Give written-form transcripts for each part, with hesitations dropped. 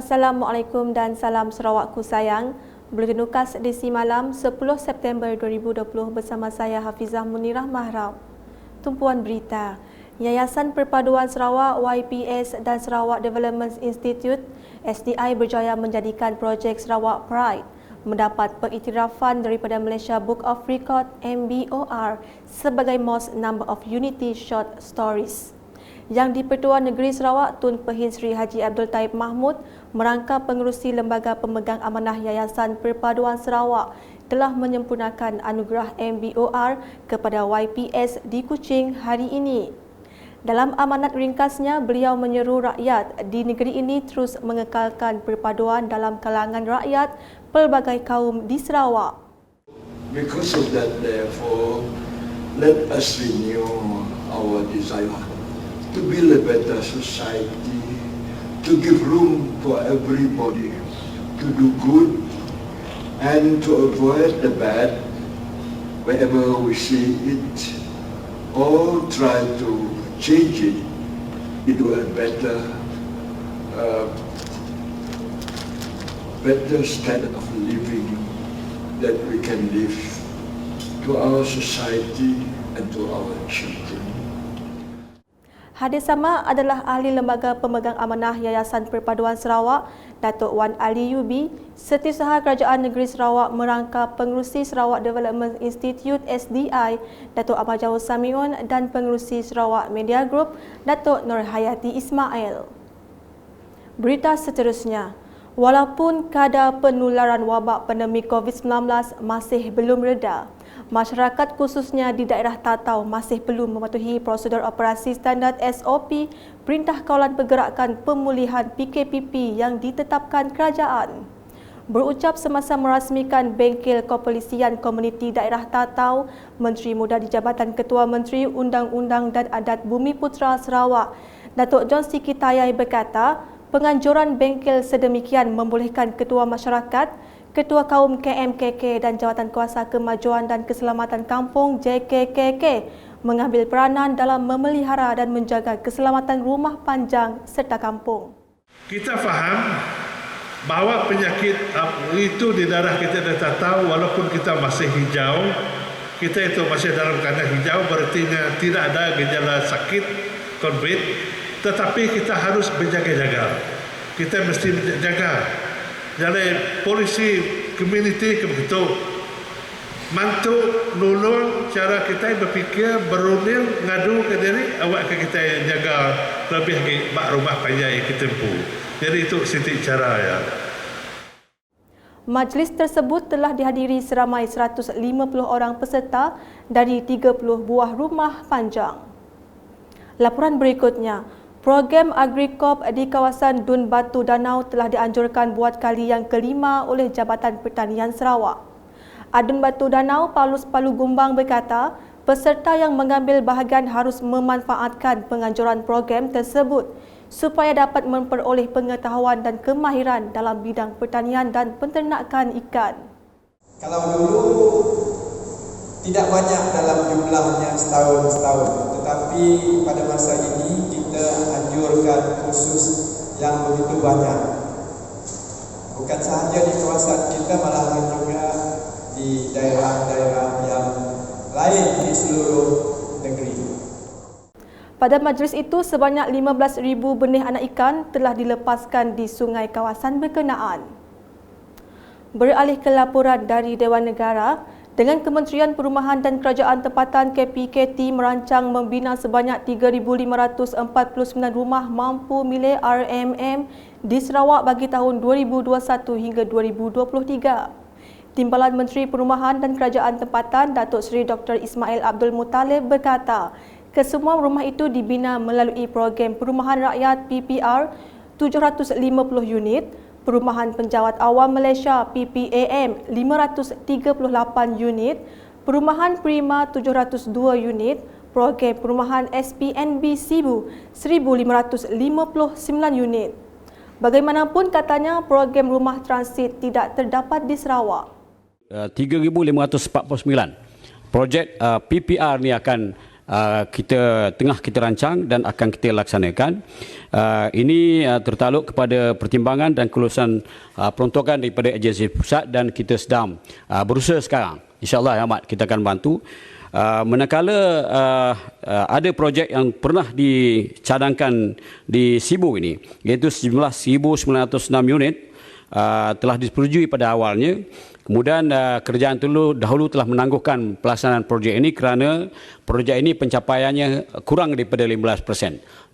Assalamualaikum dan salam Sarawakku sayang. Buletin Ukas edisi malam 10 September 2020 bersama saya Hafizah Munirah Mahram. Tumpuan berita. Yayasan Perpaduan Sarawak YPS dan Sarawak Development Institute SDI berjaya menjadikan projek Sarawak Pride mendapat pengiktirafan daripada Malaysia Book of Record MBOR sebagai Most Number of Unity Short Stories. Yang di-Pertuan Negeri Sarawak Tun Pehin Sri Haji Abdul Taib Mahmud merangka pengerusi Lembaga Pemegang Amanah Yayasan Perpaduan Sarawak telah menyempurnakan anugerah MBOR kepada YPS di Kuching hari ini. Dalam amanat ringkasnya, beliau menyeru rakyat di negeri ini terus mengekalkan perpaduan dalam kalangan rakyat pelbagai kaum di Sarawak. Because of that, therefore, let us renew our desire to build a better society, to give room for everybody to do good and to avoid the bad wherever we see it, or try to change it into a better standard of living that we can live to our society and to our children. Hadir sama adalah Ahli Lembaga Pemegang Amanah Yayasan Perpaduan Sarawak, Datuk Wan Ali Yubi, Setiausaha Kerajaan Negeri Sarawak merangka pengerusi Sarawak Development Institute SDI, Datuk Ahmad Jawul Samiun dan pengerusi Sarawak Media Group, Datuk Nur Hayati Ismail. Berita seterusnya. Walaupun kadar penularan wabak pandemik COVID-19 masih belum reda, masyarakat khususnya di daerah Tatau masih perlu mematuhi prosedur operasi standard SOP Perintah Kawalan Pergerakan Pemulihan PKPP yang ditetapkan kerajaan. Berucap semasa merasmikan bengkel kepolisian komuniti daerah Tatau, Menteri Muda di Jabatan Ketua Menteri Undang-Undang dan Adat Bumi Putera Sarawak, Datuk John Siki Tayai berkata, penganjuran bengkel sedemikian membolehkan ketua masyarakat, Ketua Kaum KMKK dan Jawatan Kuasa Kemajuan dan Keselamatan Kampung JKKK mengambil peranan dalam memelihara dan menjaga keselamatan rumah panjang serta kampung. Kita faham bahawa penyakit itu di darah kita dah tahu, walaupun kita masih hijau, kita itu masih dalam keadaan hijau, berarti tidak ada gejala sakit COVID, tetapi kita harus berjaga-jaga. Kita mesti jaga. Jadi polisi komuniti begitu mantu nulung cara kita berfikir berunding ngadu ke diri awak ke kita jaga lebih bak rumah panjang kita tempuh. Jadi itu setiap cara ya. Majlis tersebut telah dihadiri seramai 150 orang peserta dari 30 buah rumah panjang. Laporan berikutnya. Program Agricorp di kawasan Dun Batu Danau telah dianjurkan buat kali yang kelima oleh Jabatan Pertanian Sarawak. Adun Batu Danau Paulus Palu Gumbang berkata, peserta yang mengambil bahagian harus memanfaatkan penganjuran program tersebut supaya dapat memperoleh pengetahuan dan kemahiran dalam bidang pertanian dan penternakan ikan. Kalau dulu tidak banyak dalam jumlahnya setahun, tetapi pada masa ini kita anjurkan khusus yang begitu banyak. Bukan sahaja di kawasan kita, malahan juga di daerah-daerah yang lain di seluruh negeri. Pada majlis itu, sebanyak 15,000 benih anak ikan telah dilepaskan di sungai kawasan berkenaan. Beralih ke laporan dari Dewan Negara, dengan Kementerian Perumahan dan Kerajaan Tempatan KPKT merancang membina sebanyak 3,549 rumah mampu milik RMM di Sarawak bagi tahun 2021 hingga 2023. Timbalan Menteri Perumahan dan Kerajaan Tempatan Datuk Seri Dr. Ismail Abdul Muttalib berkata, kesemua rumah itu dibina melalui program Perumahan Rakyat PPR 750 unit, Perumahan Penjawat Awam Malaysia PPAM 538 unit, Perumahan Prima 702 unit, Program Perumahan SPNB Sibu 1559 unit. Bagaimanapun katanya program rumah transit tidak terdapat di Sarawak. 3,549. Projek PPR ni akan kita rancang dan akan kita laksanakan. Ini tertaluk kepada pertimbangan dan kelulusan peruntukan daripada agensi pusat dan kita sedang berusaha sekarang. InsyaAllah Ahmad, kita akan bantu. Manakala ada projek yang pernah dicadangkan di Sibu ini, iaitu sejumlah 1,906 unit telah disetujui pada awalnya. Kemudian kerajaan dahulu telah menangguhkan pelaksanaan projek ini kerana projek ini pencapaiannya kurang daripada 15%.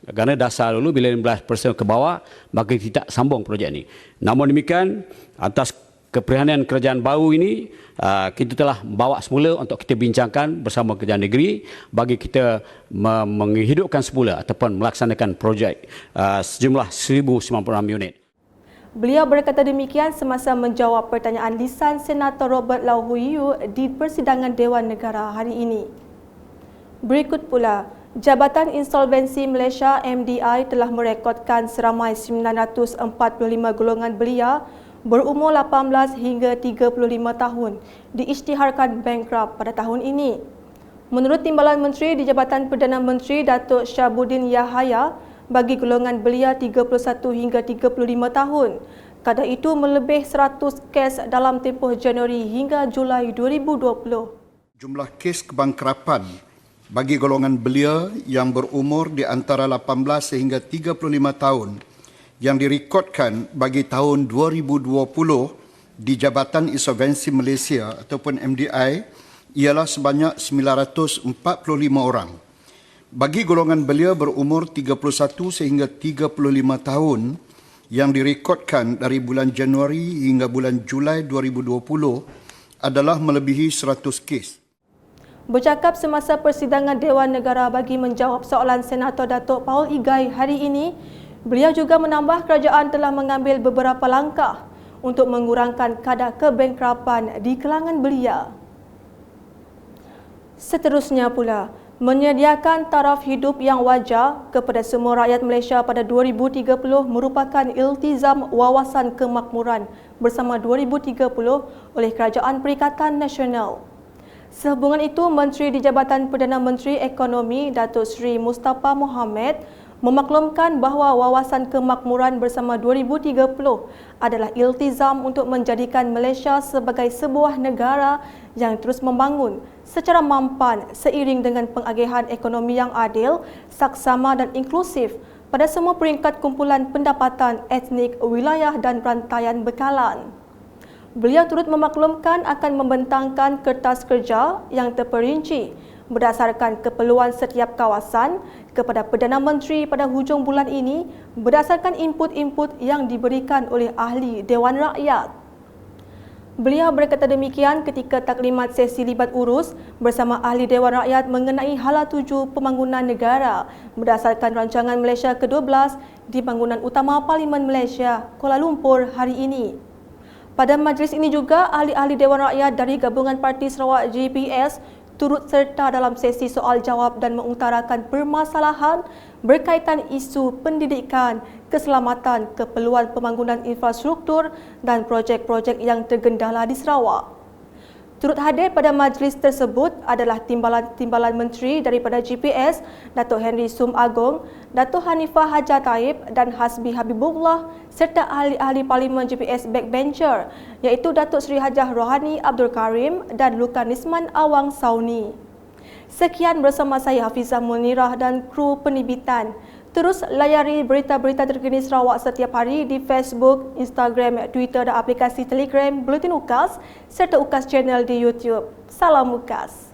Kerana dasar dulu bila 15% ke bawah, maka kita sambung projek ini. Namun demikian, atas keprihatinan kerajaan baru ini, kita telah membawa semula untuk kita bincangkan bersama kerajaan negeri bagi kita menghidupkan semula ataupun melaksanakan projek sejumlah 1,096 unit. Beliau berkata demikian semasa menjawab pertanyaan lisan Senator Robert Lau Hui Yu di persidangan Dewan Negara hari ini. Berikut pula, Jabatan Insolvensi Malaysia MDI telah merekodkan seramai 945 golongan belia berumur 18 hingga 35 tahun diisytiharkan bankrupt pada tahun ini. Menurut Timbalan Menteri di Jabatan Perdana Menteri Datuk Syabuddin Yahaya, bagi golongan belia 31 hingga 35 tahun, kadar itu melebih 100 kes dalam tempoh Januari hingga Julai 2020. Jumlah kes kebangkrapan bagi golongan belia yang berumur di antara 18 sehingga 35 tahun yang direkodkan bagi tahun 2020 di Jabatan Insolvensi Malaysia ataupun MDI ialah sebanyak 945 orang. Bagi golongan belia berumur 31 sehingga 35 tahun yang direkodkan dari bulan Januari hingga bulan Julai 2020 adalah melebihi 100 kes. Bercakap semasa persidangan Dewan Negara bagi menjawab soalan Senator Datuk Paul Igai hari ini, beliau juga menambah kerajaan telah mengambil beberapa langkah untuk mengurangkan kadar kebangkrapan di kalangan belia. Seterusnya pula, menyediakan taraf hidup yang wajar kepada semua rakyat Malaysia pada 2030 merupakan iltizam Wawasan Kemakmuran bersama 2030 oleh Kerajaan Perikatan Nasional. Sehubungan itu, Menteri di Jabatan Perdana Menteri Ekonomi Datuk Seri Mustafa Mohamed memaklumkan bahawa Wawasan Kemakmuran bersama 2030 adalah iltizam untuk menjadikan Malaysia sebagai sebuah negara yang terus membangun secara mampan seiring dengan pengagihan ekonomi yang adil, saksama dan inklusif pada semua peringkat kumpulan pendapatan etnik, wilayah dan rantaian bekalan. Beliau turut memaklumkan akan membentangkan kertas kerja yang terperinci berdasarkan keperluan setiap kawasan kepada Perdana Menteri pada hujung bulan ini berdasarkan input-input yang diberikan oleh ahli Dewan Rakyat. Beliau berkata demikian ketika taklimat sesi libat urus bersama ahli Dewan Rakyat mengenai hala tuju pembangunan negara berdasarkan rancangan Malaysia ke-12 di bangunan utama Parlimen Malaysia, Kuala Lumpur hari ini. Pada majlis ini juga, ahli-ahli Dewan Rakyat dari Gabungan Parti Sarawak GPS turut serta dalam sesi soal jawab dan mengutarakan permasalahan berkaitan isu pendidikan, keselamatan, keperluan pembangunan infrastruktur dan projek-projek yang tergendala di Sarawak. Turut hadir pada majlis tersebut adalah Timbalan Menteri daripada GPS, Datuk Henry Sum Agong, Datuk Hanifah Haja Taib dan Hasbi Habibullah serta ahli-ahli Parlimen GPS Backbencher iaitu Datuk Seri Hajah Rohani Abdul Karim dan Lukan Nisman Awang Sauni. Sekian bersama saya Hafizah Munirah dan kru penerbitan. Terus layari berita-berita terkini Sarawak setiap hari di Facebook, Instagram, Twitter dan aplikasi Telegram Buletin UKAS serta UKAS Channel di YouTube. Salam UKAS.